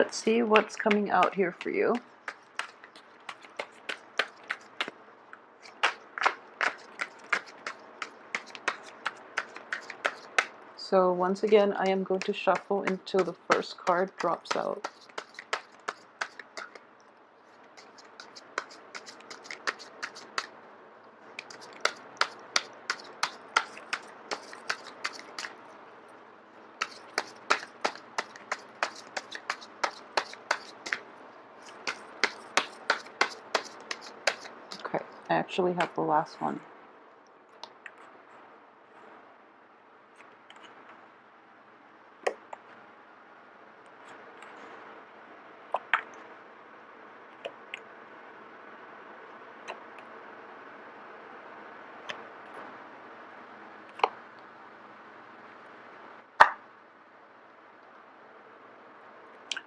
Let's see what's coming out here for you. So once again, I am going to shuffle until the first card drops out. Okay, I actually have the last one.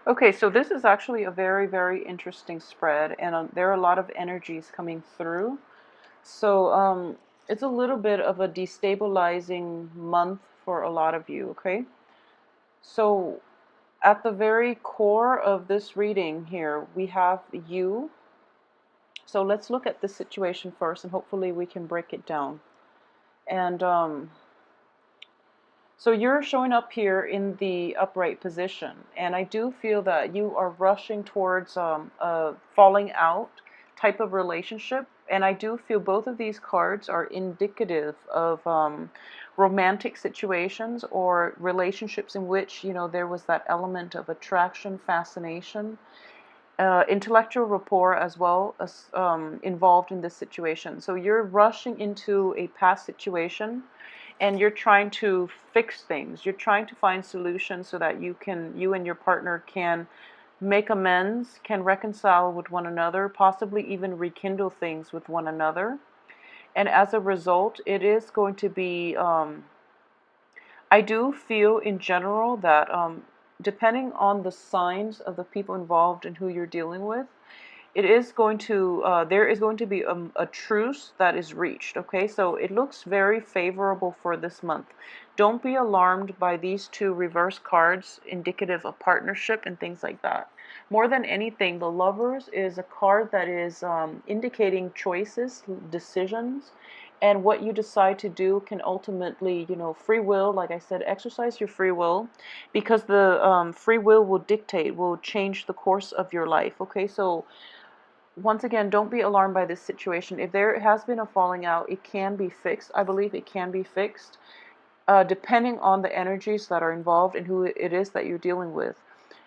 Okay, so this is actually a very, very interesting spread, and there are a lot of energies coming through. So it's a little bit of a destabilizing month for a lot of you, okay? So at the very core of this reading here, we have you. So let's look at this situation first, and hopefully we can break it down. And so you're showing up here in the upright position, and I do feel that you are rushing towards a falling out type of relationship, and I do feel both of these cards are indicative of romantic situations or relationships in which, you know, there was that element of attraction, fascination, intellectual rapport as well as involved in this situation. So you're rushing into a past situation and you're trying to fix things. You're trying to find solutions so that you and your partner can make amends, can reconcile with one another, possibly even rekindle things with one another. And as a result, it is going to be, I do feel in general that depending on the signs of the people involved and who you're dealing with, it is going to there is going to be a truce that is reached. Okay, so it looks very favorable for this month. Don't be alarmed by these two reverse cards indicative of partnership and things like that. More than anything, the Lovers is a card that is indicating choices, decisions, and what you decide to do can ultimately, you know, free will, like I said, exercise your free will, because the free will dictate, will change the course of your life. Okay, so once again, don't be alarmed by this situation. If there has been a falling out, it can be fixed. I believe it can be fixed, depending on the energies that are involved and who it is that you're dealing with.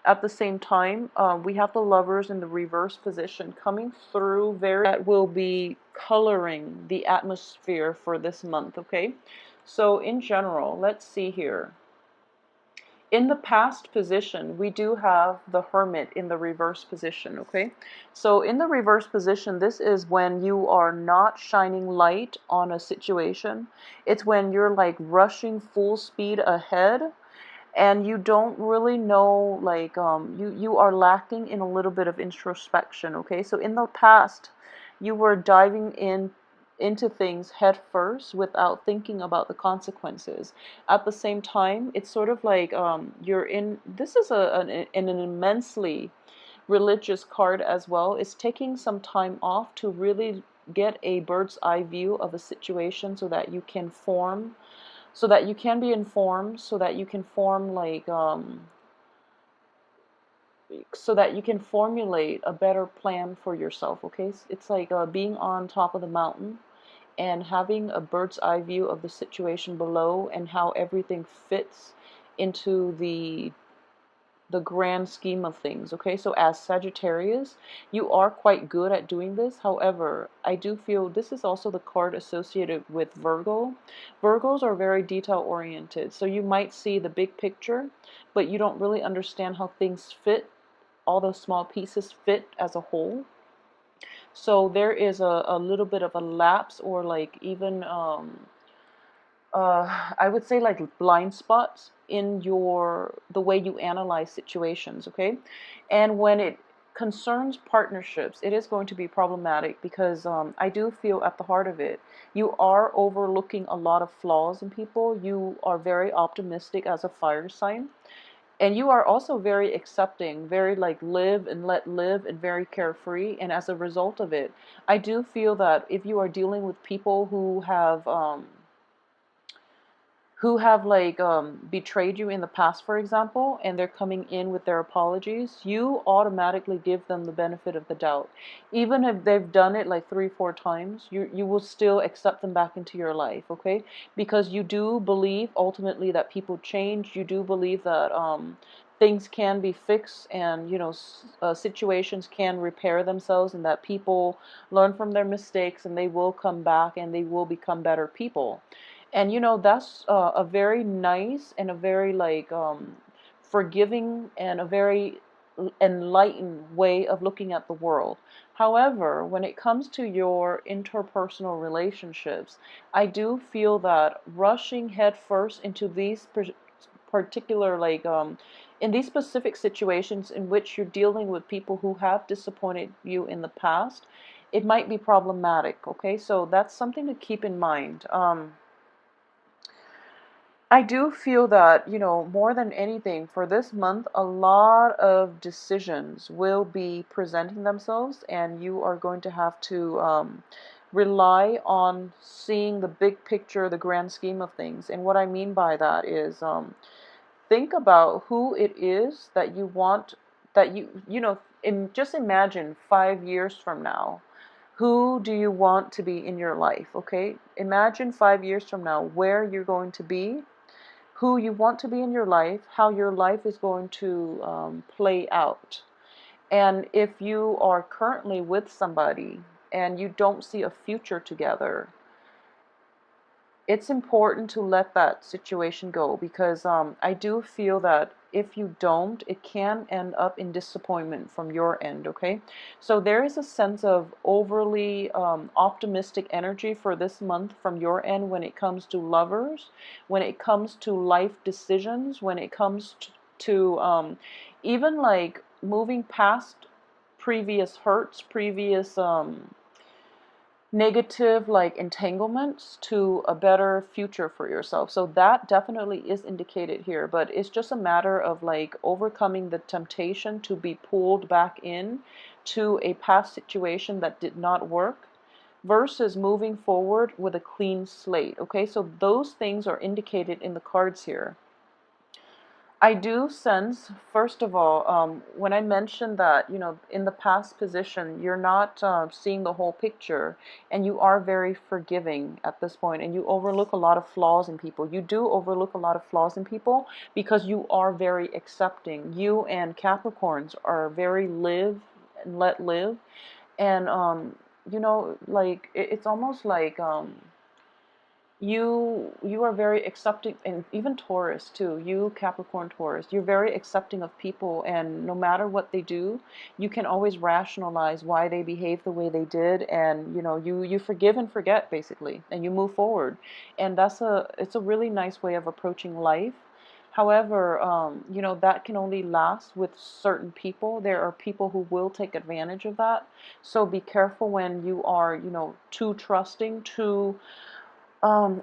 At the same time, we have the Lovers in the reverse position coming through that will be coloring the atmosphere for this month, okay? So in general, let's see here. In the past position, we do have the Hermit in the reverse position, okay? So in the reverse position, this is when you are not shining light on a situation. It's when you're like rushing full speed ahead and you don't really know, like, you are lacking in a little bit of introspection, okay? So in the past, you were diving into things head first without thinking about the consequences. At the same time, it's sort of like you're in, this is an immensely religious card as well. It's taking some time off to really get a bird's eye view of a situation so that you can form, so that you can be informed, so that you can form like so that you can formulate a better plan for yourself. Okay, it's like being on top of the mountain and having a bird's eye view of the situation below and how everything fits into the grand scheme of things. Okay, so as Sagittarius, you are quite good at doing this. However, I do feel this is also the card associated with Virgo. Virgos are very detail oriented, so you might see the big picture, but you don't really understand how things fit, all those small pieces fit as a whole. So there is a little bit of a lapse, or like even I would say like blind spots in the way you analyze situations, okay? And when it concerns partnerships, it is going to be problematic because I do feel at the heart of it, you are overlooking a lot of flaws in people. You are very optimistic as a fire sign. And you are also very accepting, very like live and let live, and very carefree. And as a result of it, I do feel that if you are dealing with people who have like betrayed you in the past, for example, and they're coming in with their apologies, you automatically give them the benefit of the doubt. Even if they've done it like 3 4 times, you will still accept them back into your life, okay? Because you do believe ultimately that people change. You do believe that things can be fixed, and situations can repair themselves, and that people learn from their mistakes and they will come back and they will become better people. And that's a very nice and a very like forgiving and a very enlightened way of looking at the world. However, when it comes to your interpersonal relationships, I do feel that rushing headfirst into these particular like in these specific situations in which you're dealing with people who have disappointed you in the past, it might be problematic. Okay, so that's something to keep in mind. I do feel that, more than anything, for this month, a lot of decisions will be presenting themselves, and you are going to have to rely on seeing the big picture, the grand scheme of things. And what I mean by that is think about who it is that you want, that just imagine 5 years from now. Who do you want to be in your life? Okay, imagine 5 years from now where you're going to be, who you want to be in your life, how your life is going to play out. And if you are currently with somebody and you don't see a future together, it's important to let that situation go, because I do feel that if you don't, it can end up in disappointment from your end, okay? So there is a sense of overly optimistic energy for this month from your end when it comes to lovers, when it comes to life decisions, when it comes to even like moving past previous hurts, previous negative like entanglements to a better future for yourself. So that definitely is indicated here, but it's just a matter of like overcoming the temptation to be pulled back in to a past situation that did not work versus moving forward with a clean slate. Okay, so those things are indicated in the cards here. I do sense, first of all, when I mentioned that, in the past position, you're not seeing the whole picture, and you are very forgiving at this point, and you overlook a lot of flaws in people. You do overlook a lot of flaws in people because you are very accepting. You and Capricorns are very live and let live, and, like, it's almost like, you are very accepting, and even Taurus too, you Capricorn Taurus, you're very accepting of people, and no matter what they do, you can always rationalize why they behave the way they did, and you forgive and forget basically, and you move forward. And it's a really nice way of approaching life. However, that can only last with certain people. There are people who will take advantage of that. So be careful when you are, too trusting, too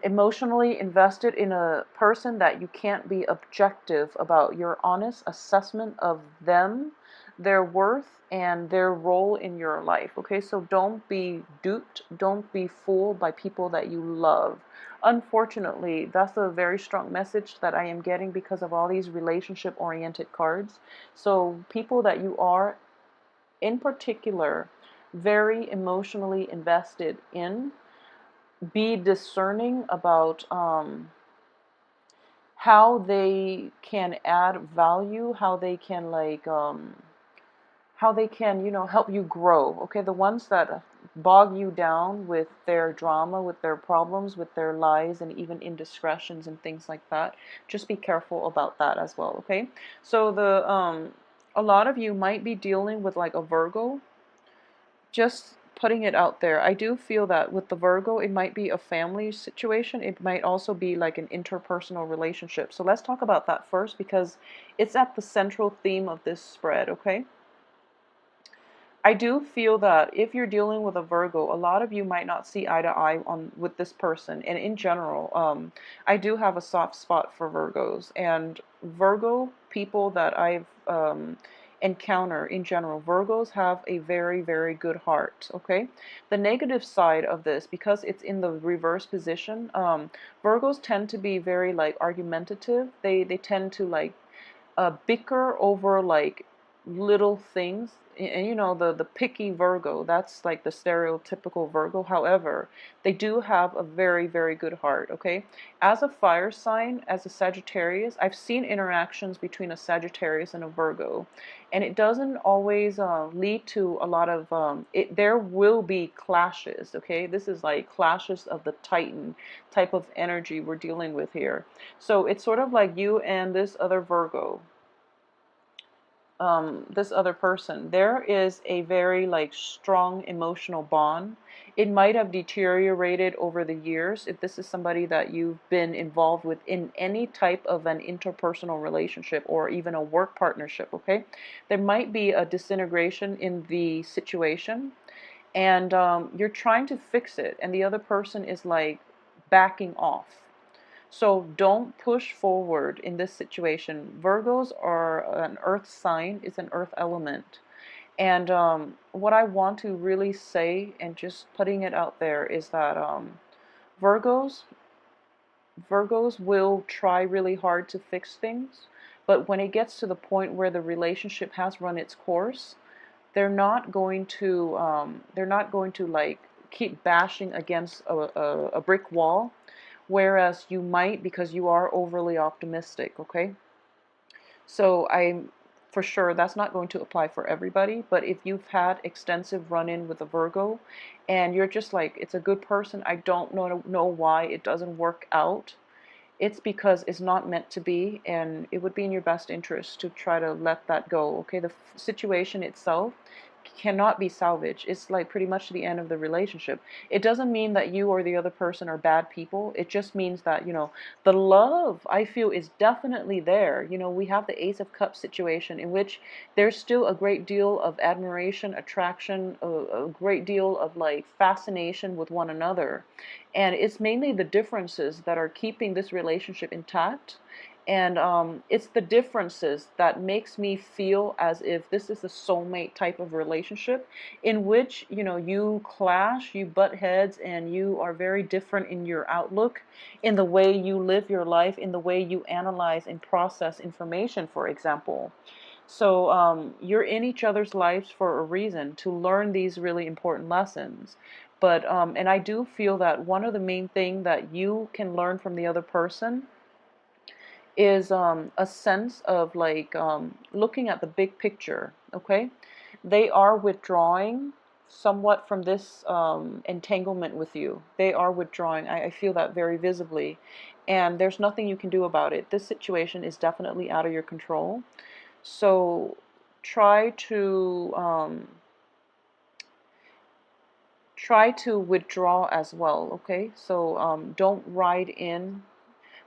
emotionally invested in a person, that you can't be objective about your honest assessment of them, their worth, and their role in your life. Okay, so don't be duped, don't be fooled by people that you love. Unfortunately, that's a very strong message that I am getting because of all these relationship oriented cards. So people that you are, in particular, very emotionally invested in, be discerning about how they can add value, how they can like how they can help you grow. Okay, the ones that bog you down with their drama, with their problems, with their lies, and even indiscretions and things like that, just be careful about that as well. Okay, so the a lot of you might be dealing with like a Virgo. Just putting it out there. I do feel that with the Virgo, it might be a family situation. It might also be like an interpersonal relationship. So let's talk about that first, because it's at the central theme of this spread, okay? I do feel that if you're dealing with a Virgo, a lot of you might not see eye to eye on with this person. And in general, I do have a soft spot for Virgos, and Virgo people that I've encounter in general, Virgos have a very, very good heart. Okay, the negative side of this, because it's in the reverse position, Virgos tend to be very like argumentative. They tend to like bicker over like little things. And you know, the picky Virgo, that's like the stereotypical Virgo. However, they do have a very, very good heart. Okay, as a fire sign, as a Sagittarius, I've seen interactions between a Sagittarius and a Virgo, and it doesn't always lead to a lot of there will be clashes. Okay, this is like clashes of the Titan type of energy we're dealing with here. So it's sort of like you and this other Virgo, this other person, there is a very like strong emotional bond. It might have deteriorated over the years if this is somebody that you've been involved with in any type of an interpersonal relationship or even a work partnership. Okay, there might be a disintegration in the situation, and you're trying to fix it, and the other person is like backing off. So don't push forward in this situation. Virgos are an earth sign, it's an earth element. And what I want to really say, and just putting it out there, is that Virgos, Virgos will try really hard to fix things, but when it gets to the point where the relationship has run its course, they're not going to like keep bashing against a brick wall, whereas you might, because you are overly optimistic. Okay, so I'm for sure that's not going to apply for everybody, but if you've had extensive run-in with a Virgo and you're just like, it's a good person, I don't know why it doesn't work out, it's because it's not meant to be, and it would be in your best interest to try to let that go. Okay, the situation itself cannot be salvaged. It's like pretty much the end of the relationship. It doesn't mean that you or the other person are bad people. It just means that, you know, the love, I feel, is definitely there. You know, we have the Ace of Cups situation in which there's still a great deal of admiration, attraction, a great deal of like fascination with one another. And it's mainly the differences that are keeping this relationship intact. And it's the differences that makes me feel as if this is a soulmate type of relationship in which, you know, you clash, you butt heads, and you are very different in your outlook, in the way you live your life, in the way you analyze and process information, for example. So you're in each other's lives for a reason, to learn these really important lessons. But and I do feel that one of the main thing that you can learn from the other person is a sense of like looking at the big picture. Okay, they are withdrawing somewhat from this entanglement with you. They are withdrawing. I feel that very visibly, and there's nothing you can do about it. This situation is definitely out of your control. So try to withdraw as well. Okay, so don't ride in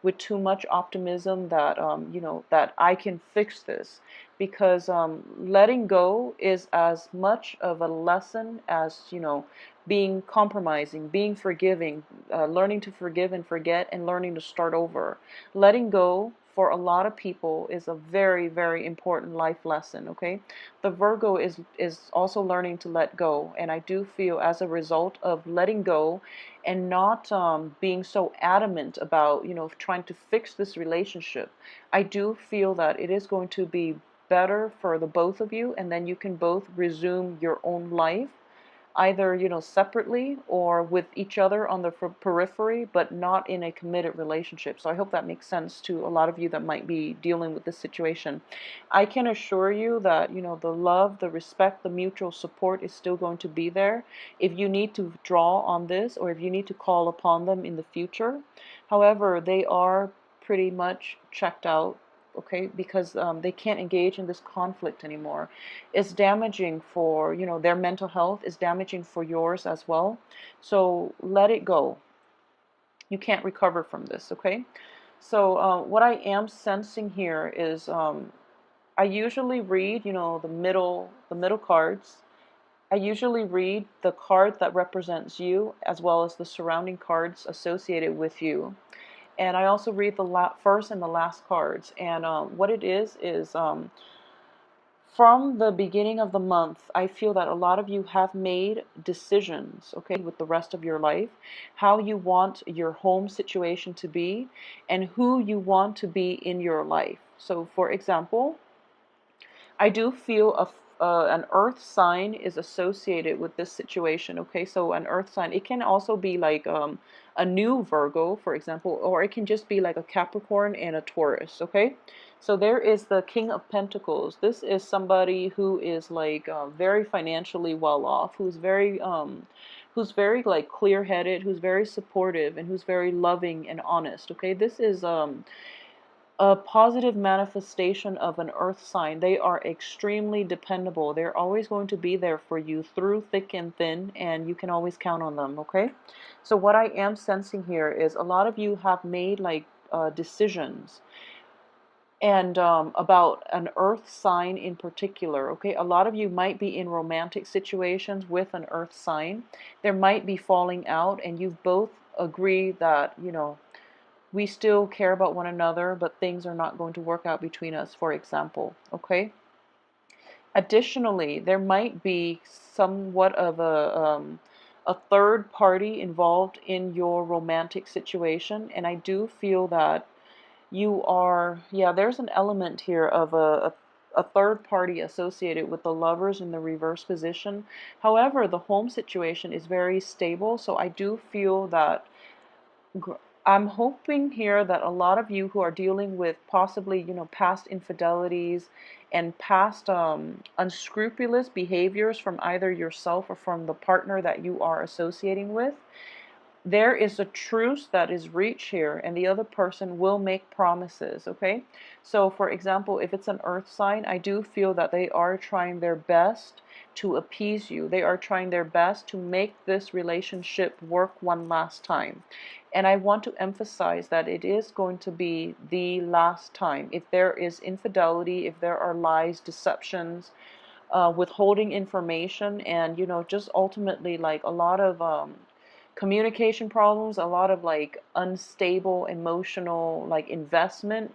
with too much optimism that you know, that I can fix this, because letting go is as much of a lesson as, you know, being compromising, being forgiving, learning to forgive and forget, and learning to start over. Letting go for a lot of people is a very, very important life lesson. Okay, the Virgo is also learning to let go, and I do feel as a result of letting go and not being so adamant about, you know, trying to fix this relationship, I do feel that it is going to be better for the both of you, and then you can both resume your own life, either, you know, separately or with each other on the periphery, but not in a committed relationship. So I hope that makes sense to a lot of you that might be dealing with this situation. I can assure you that, you know, the love, the respect, the mutual support is still going to be there if you need to draw on this, or if you need to call upon them in the future. However, they are pretty much checked out. Okay, because they can't engage in this conflict anymore. It's damaging for, you know, their mental health, is damaging for yours as well. So let it go. You can't recover from this. Okay, so what I am sensing here is I usually read, you know, the middle cards, I usually read the card that represents you as well as the surrounding cards associated with you. And I also read the first and the last cards. And what it is from the beginning of the month, I feel that a lot of you have made decisions, okay, with the rest of your life, how you want your home situation to be and who you want to be in your life. So, for example, I do feel an earth sign is associated with this situation. Okay, so an earth sign, it can also be like a new Virgo, for example, or it can just be like a Capricorn and a Taurus. Okay, so there is the King of Pentacles. This is somebody who is like very financially well off, who's very like clear-headed, who's very supportive, and who's very loving and honest. Okay, this is a positive manifestation of an earth sign. They are extremely dependable. They're always going to be there for you through thick and thin, and you can always count on them, okay? So what I am sensing here is a lot of you have made like decisions and about an earth sign in particular. Okay, a lot of you might be in romantic situations with an earth sign. There might be falling out, and you've both agreed that, you know, we still care about one another, but things are not going to work out between us, for example, okay? Additionally, there might be somewhat of a third party involved in your romantic situation, and I do feel that you are, yeah, there's an element here of a third party associated with the lovers in the reverse position. However, the home situation is very stable, so I do feel that I'm hoping here that a lot of you who are dealing with possibly, you know, past infidelities and past unscrupulous behaviors from either yourself or from the partner that you are associating with, there is a truce that is reached here, and the other person will make promises, okay? So, for example, if it's an earth sign, I do feel that they are trying their best to appease you. They are trying their best to make this relationship work one last time. And I want to emphasize that it is going to be the last time. If there is infidelity, if there are lies, deceptions, withholding information, and, you know, just ultimately like a lot of communication problems, a lot of like unstable emotional like investment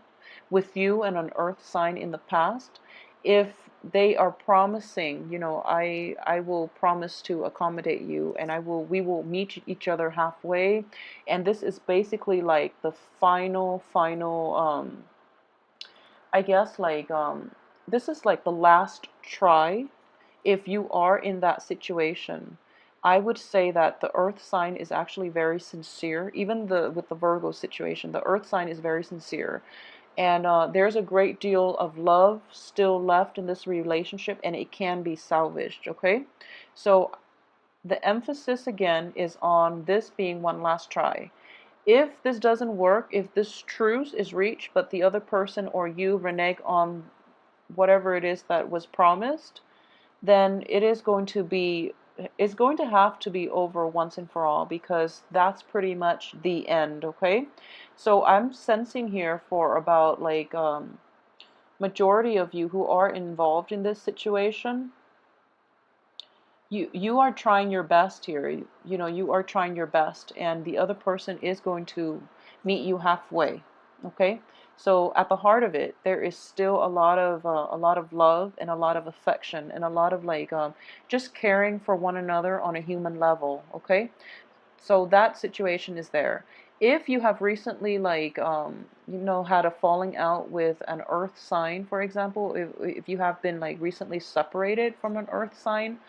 with you and an earth sign in the past, if they are promising, you know, I will promise to accommodate you, and we will meet each other halfway, and this is basically like the final I guess like this is like the last try. If you are in that situation, I would say that the earth sign is actually very sincere. Even with the Virgo situation, the earth sign is very sincere. And there's a great deal of love still left in this relationship, and it can be salvaged, okay? So the emphasis again is on this being one last try. If this doesn't work, if this truce is reached, but the other person or you renege on whatever it is that was promised, then it's going to have to be over once and for all, because that's pretty much the end, okay? So I'm sensing here for about like majority of you who are involved in this situation, you are trying your best here. You know, you are trying your best, and the other person is going to meet you halfway, okay? So at the heart of it, there is still a lot of love and a lot of affection and a lot of like just caring for one another on a human level, okay? So that situation is there. If you have recently like you know, had a falling out with an earth sign, for example, if you have been like recently separated from an earth sign,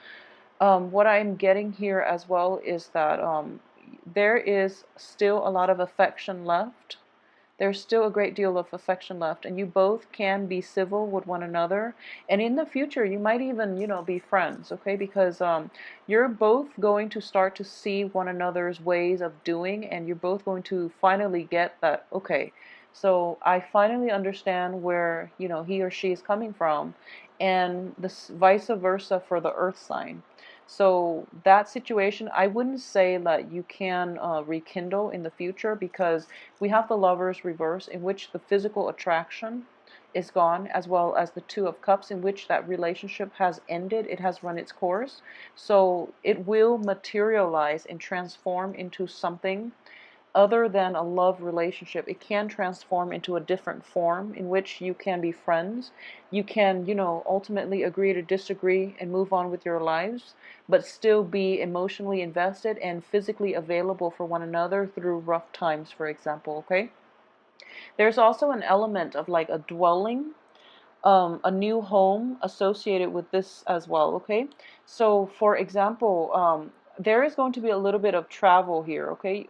what I'm getting here as well is that there is still a lot of affection left. There's still a great deal of affection left, and you both can be civil with one another. And in the future, you might even, you know, be friends, okay? Because you're both going to start to see one another's ways of doing, and you're both going to finally get that, okay, so I finally understand where, you know, he or she is coming from, and this vice versa for the earth sign. So that situation, I wouldn't say that you can rekindle in the future, because we have the lovers reverse, in which the physical attraction is gone, as well as the Two of Cups, in which that relationship has ended. It has run its course. So it will materialize and transform into something other than a love relationship. It can transform into a different form in which you can be friends. You can, ultimately agree to disagree and move on with your lives, but still be emotionally invested and physically available for one another through rough times, for example, okay? There's also an element of like a dwelling, a new home associated with this as well, okay? So, for example, there is going to be a little bit of travel here, okay?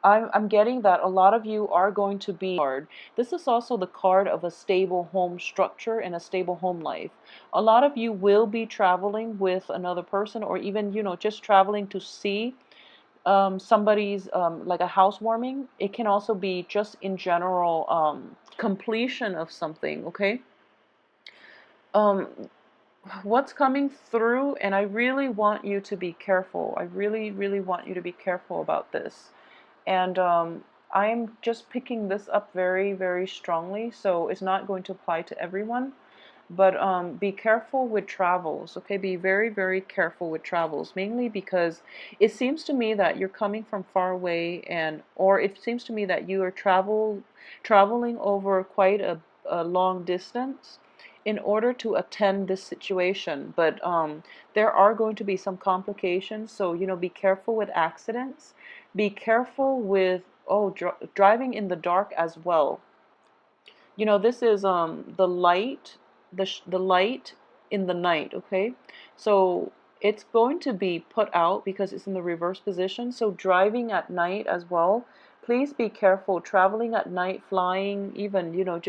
I'm getting that a lot of you are going to be hard. This is also the card of a stable home structure and a stable home life. A lot of you will be traveling with another person, or even, just traveling to see somebody's, like a housewarming. It can also be just in general, completion of something, okay? Um, what's coming through, and I really want you to be careful. I really, really want you to be careful about this. And I'm just picking this up very, very strongly, so it's not going to apply to everyone. But be careful with travels, okay? Be very, very careful with travels, mainly because it seems to me that you're coming from far away, or it seems to me that you are traveling over quite a long distance in order to attend this situation. But there are going to be some complications, so be careful with accidents. Be careful with driving in the dark as well. This is the light, the light in the night, okay? So it's going to be put out because it's in the reverse position. So driving at night as well, please be careful. Traveling at night, flying, even,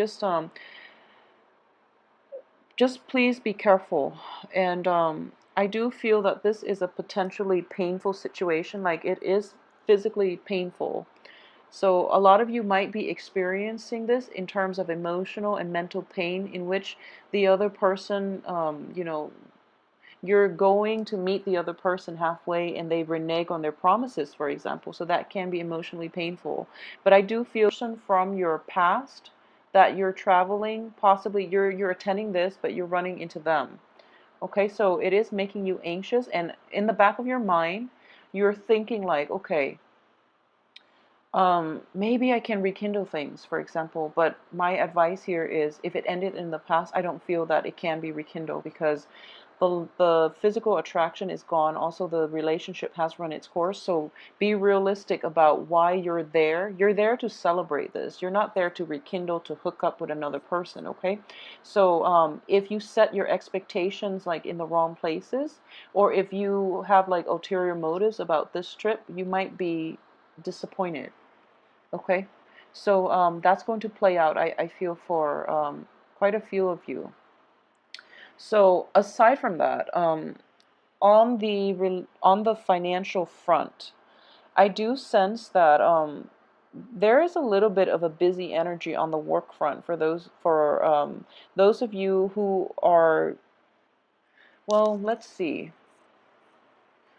just please be careful. And I do feel that this is a potentially painful situation. Like, it is physically painful. So a lot of you might be experiencing this in terms of emotional and mental pain, in which the other person, you're going to meet the other person halfway and they renege on their promises, for example. So that can be emotionally painful. But I do feel from your past that you're traveling, possibly you're attending this, but you're running into them. Okay, so it is making you anxious, and in the back of your mind, you're thinking like, okay, maybe I can rekindle things, for example, but my advice here is, if it ended in the past, I don't feel that it can be rekindled, because the physical attraction is gone. Also, the relationship has run its course. So be realistic about why you're there. You're there to celebrate this. You're not there to rekindle, to hook up with another person, okay? So if you set your expectations like in the wrong places, or if you have like ulterior motives about this trip, you might be disappointed. Okay, so that's going to play out, I feel, for quite a few of you. So aside from that, on the financial front, I do sense that there is a little bit of a busy energy on the work front for those of you who are, well, let's see.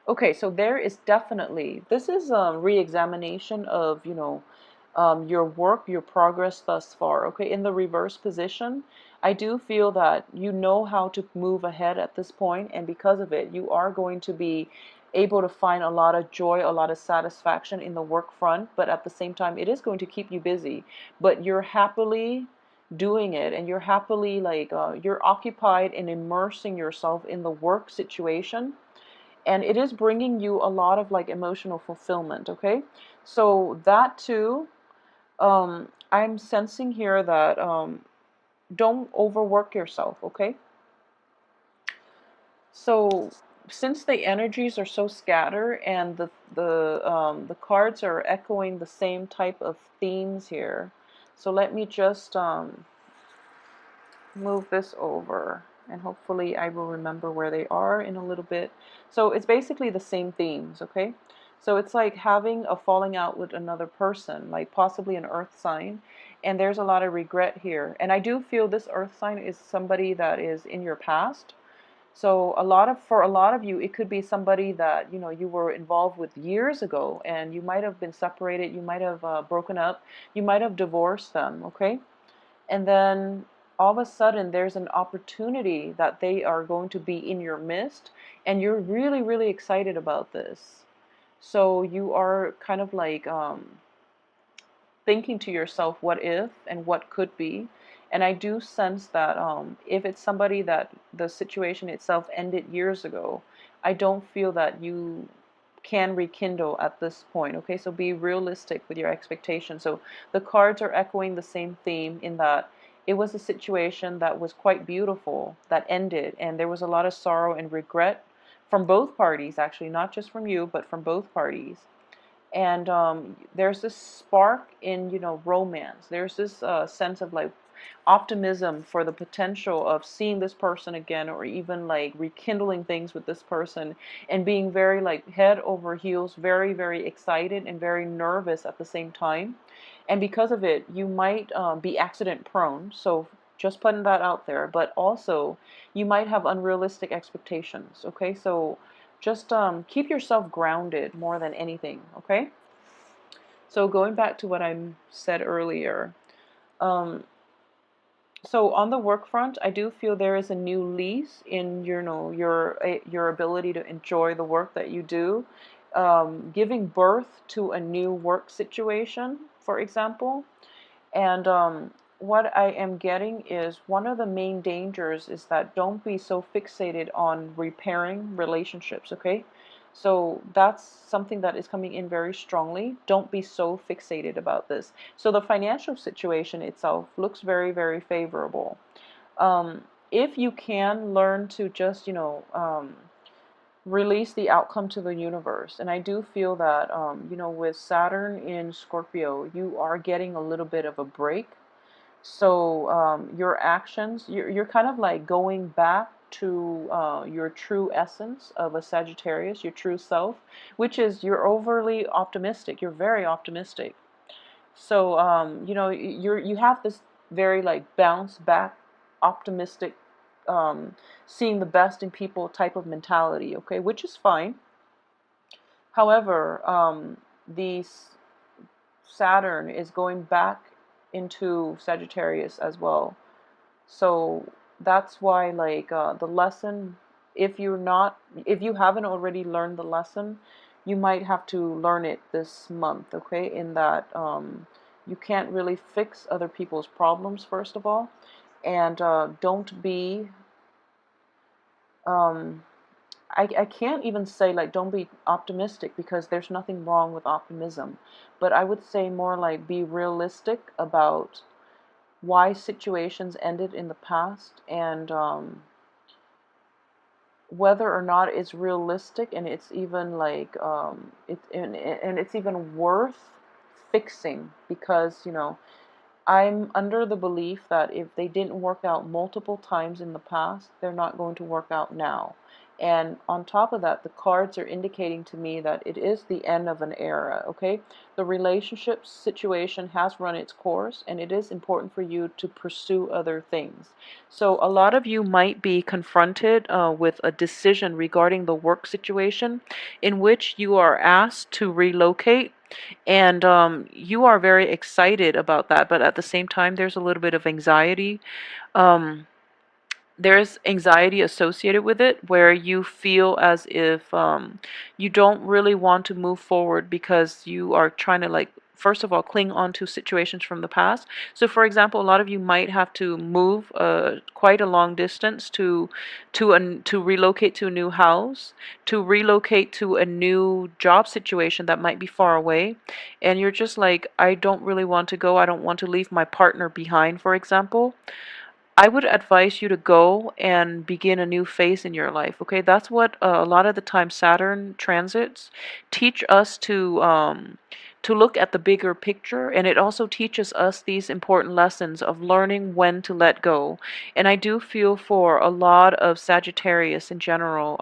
Okay, so there is definitely, this is a re-examination of, your work, your progress thus far. Okay, in the reverse position, I do feel that you know how to move ahead at this point, and because of it, you are going to be able to find a lot of joy, a lot of satisfaction in the work front, but at the same time, it is going to keep you busy, but you're happily doing it, and you're happily, like, you're occupied in immersing yourself in the work situation, and it is bringing you a lot of like emotional fulfillment. Okay, so that too, I'm sensing here that don't overwork yourself. Okay, so since the energies are so scattered, and the cards are echoing the same type of themes here, so let me just move this over, and hopefully I will remember where they are in a little bit. So it's basically the same themes, okay? So it's like having a falling out with another person, like possibly an earth sign, and there's a lot of regret here. And I do feel this earth sign is somebody that is in your past. So for a lot of you, it could be somebody that, you were involved with years ago, and you might have been separated, you might have broken up, you might have divorced them, okay? And then all of a sudden there's an opportunity that they are going to be in your midst, and you're really, really excited about this. So you are kind of like thinking to yourself, what if and what could be. And I do sense that if it's somebody that the situation itself ended years ago, I don't feel that you can rekindle at this point. Okay, so be realistic with your expectations. So the cards are echoing the same theme in that it was a situation that was quite beautiful that ended, and there was a lot of sorrow and regret from both parties, actually, not just from you, but from both parties. And there's this spark in, romance. There's this sense of like optimism for the potential of seeing this person again, or even like rekindling things with this person, and being very like head over heels, very, very excited and very nervous at the same time. And because of it, you might be accident prone. So just putting that out there. But also, you might have unrealistic expectations. Okay, so just keep yourself grounded more than anything. Okay, so going back to what I said earlier, um, so on the work front, I do feel there is a new lease in your ability to enjoy the work that you do. Giving birth to a new work situation, for example. And what I am getting is one of the main dangers is that don't be so fixated on repairing relationships, okay? So that's something that is coming in very strongly. Don't be so fixated about this. So the financial situation itself looks very, very favorable. If you can learn to just, release the outcome to the universe. And I do feel that, with Saturn in Scorpio, you are getting a little bit of a break. So your actions, you're kind of like going back to your true essence of a Sagittarius, your true self, which is you're overly optimistic. You're very optimistic. So you have this very like bounce back, optimistic, seeing the best in people type of mentality. Okay, which is fine. However, the Saturn is going back into Sagittarius as well. So that's why, like, the lesson, if you haven't already learned the lesson, you might have to learn it this month, okay? In that you can't really fix other people's problems, first of all, and don't be, um, I can't even say like don't be optimistic because there's nothing wrong with optimism, but I would say more like be realistic about why situations ended in the past, and whether or not it's realistic, and it's even like and it's even worth fixing, because I'm under the belief that if they didn't work out multiple times in the past, they're not going to work out now. And on top of that, the cards are indicating to me that it is the end of an era, okay? The relationship situation has run its course, and it is important for you to pursue other things. So a lot of you might be confronted with a decision regarding the work situation in which you are asked to relocate, and you are very excited about that, but at the same time, there's a little bit of anxiety. Um, there's anxiety associated with it where you feel as if you don't really want to move forward because you are trying to, like, first of all, cling on to situations from the past. So for example, a lot of you might have to move quite a long distance to relocate to a new house, to relocate to a new job situation that might be far away, and you're just like, I don't really want to go. I don't want to leave my partner behind, for example. I would advise you to go and begin a new phase in your life. Okay, that's what a lot of the time Saturn transits teach us to look at the bigger picture, and it also teaches us these important lessons of learning when to let go. And I do feel for a lot of Sagittarius in general,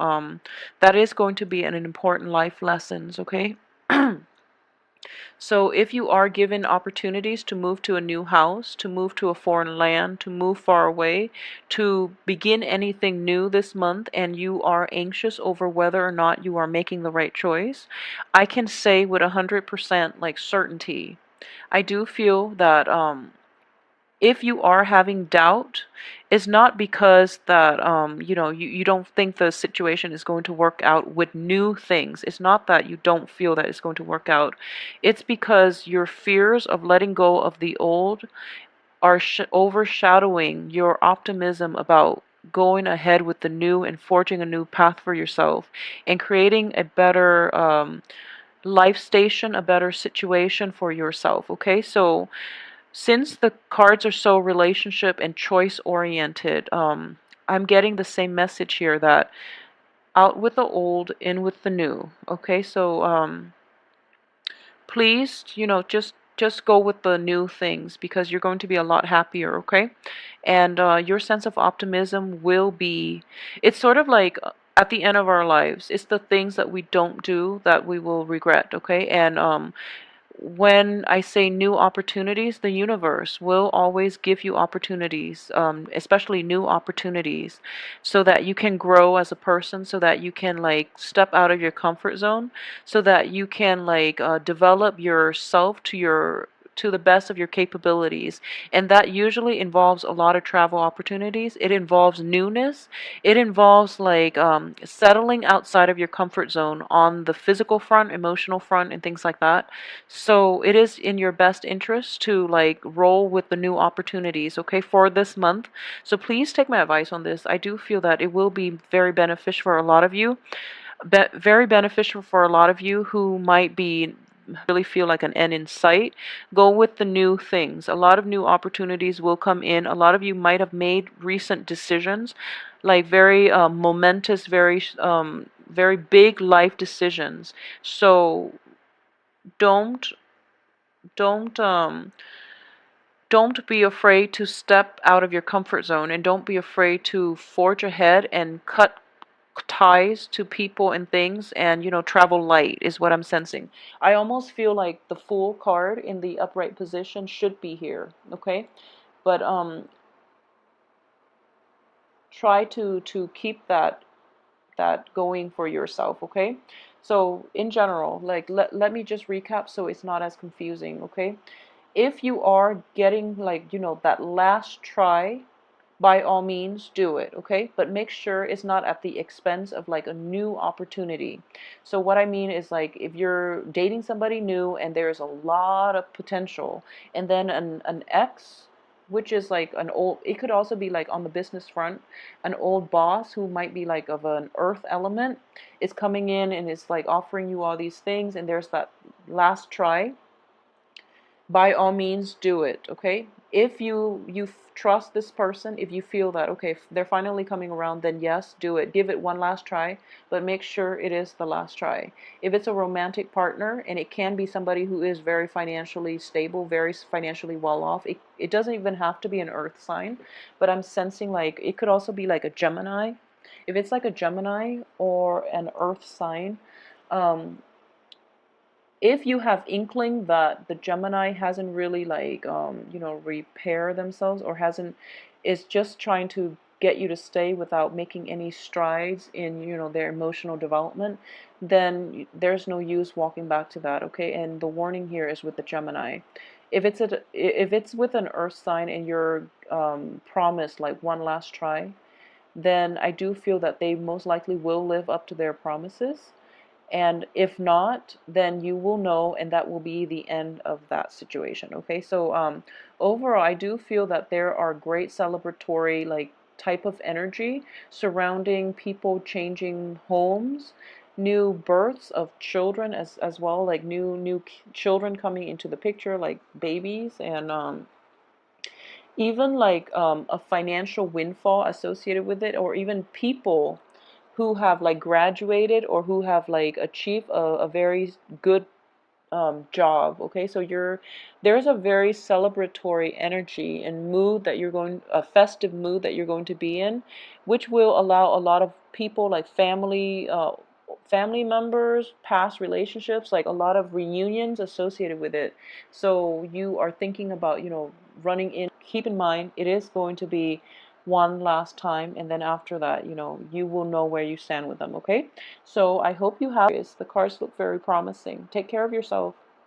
that is going to be an important life lessons. Okay. So if you are given opportunities to move to a new house, to move to a foreign land, to move far away, to begin anything new this month, and you are anxious over whether or not you are making the right choice, I can say with 100% like certainty, I do feel that if you are having doubt, it's not because that you don't think the situation is going to work out with new things. It's not that you don't feel that it's going to work out. It's because your fears of letting go of the old are overshadowing your optimism about going ahead with the new and forging a new path for yourself and creating a better life station, a better situation for yourself. Okay, so since the cards are so relationship and choice oriented, I'm getting the same message here that out with the old, in with the new. Okay, so please, just go with the new things because you're going to be a lot happier. Okay, and your sense of optimism will be. It's sort of like. At the end of our lives, it's the things that we don't do that we will regret, okay? And when I say new opportunities, the universe will always give you opportunities, especially new opportunities, so that you can grow as a person, so that you can like step out of your comfort zone, so that you can like develop yourself to the best of your capabilities. And that usually involves a lot of travel opportunities. It involves newness. It involves like settling outside of your comfort zone on the physical front, emotional front, and things like that. So it is in your best interest to like roll with the new opportunities, okay, for this month. So please take my advice on this. I do feel that it will be very beneficial for a lot of you. Very beneficial for a lot of you who might be really feel like an end in sight. Go with the new things. A lot of new opportunities will come in. A lot of you might have made recent decisions, like very momentous, very big life decisions. So don't don't um don't be afraid to step out of your comfort zone, and don't be afraid to forge ahead and cut ties to people and things, and travel light is what I'm sensing. I almost feel like the Fool card in the upright position should be here, okay? But try to keep that going for yourself, okay? So in general, like let me just recap so it's not as confusing, okay? If you are getting like that last try, by all means do it, okay? But make sure it's not at the expense of like a new opportunity. So what I mean is, like, if you're dating somebody new and there's a lot of potential, and then an ex, which is like an old, it could also be like on the business front, an old boss who might be like of an earth element is coming in and is like offering you all these things, and there's that last try. By all means do it, okay? If you trust this person, if you feel that okay, they're finally coming around, then yes, do it. Give it one last try, but make sure it is the last try. If it's a romantic partner, and it can be somebody who is very financially stable, very financially well off, it doesn't even have to be an earth sign, but I'm sensing like it could also be like a Gemini. If it's like a Gemini or an earth sign, um, if you have inkling that the Gemini hasn't really like repair themselves, or hasn't, is just trying to get you to stay without making any strides in their emotional development, then there's no use walking back to that, okay? And the warning here is with the Gemini. If it's with an earth sign and you're promised like one last try, then I do feel that they most likely will live up to their promises. And if not, then you will know, and that will be the end of that situation. Okay, so overall, I do feel that there are great celebratory like type of energy surrounding people changing homes, new births of children as well, like new children coming into the picture, like babies, and even like a financial windfall associated with it, or even people who have like graduated or who have like achieved a very good job. Okay, so there's a very celebratory energy and mood that you're going, a festive mood that you're going to be in, which will allow a lot of people, like family members, past relationships, like a lot of reunions associated with it. So you are thinking about running in. Keep in mind it is going to be one last time, and then after that you will know where you stand with them, okay? So I hope you have this. The cards look very promising. Take care of yourself.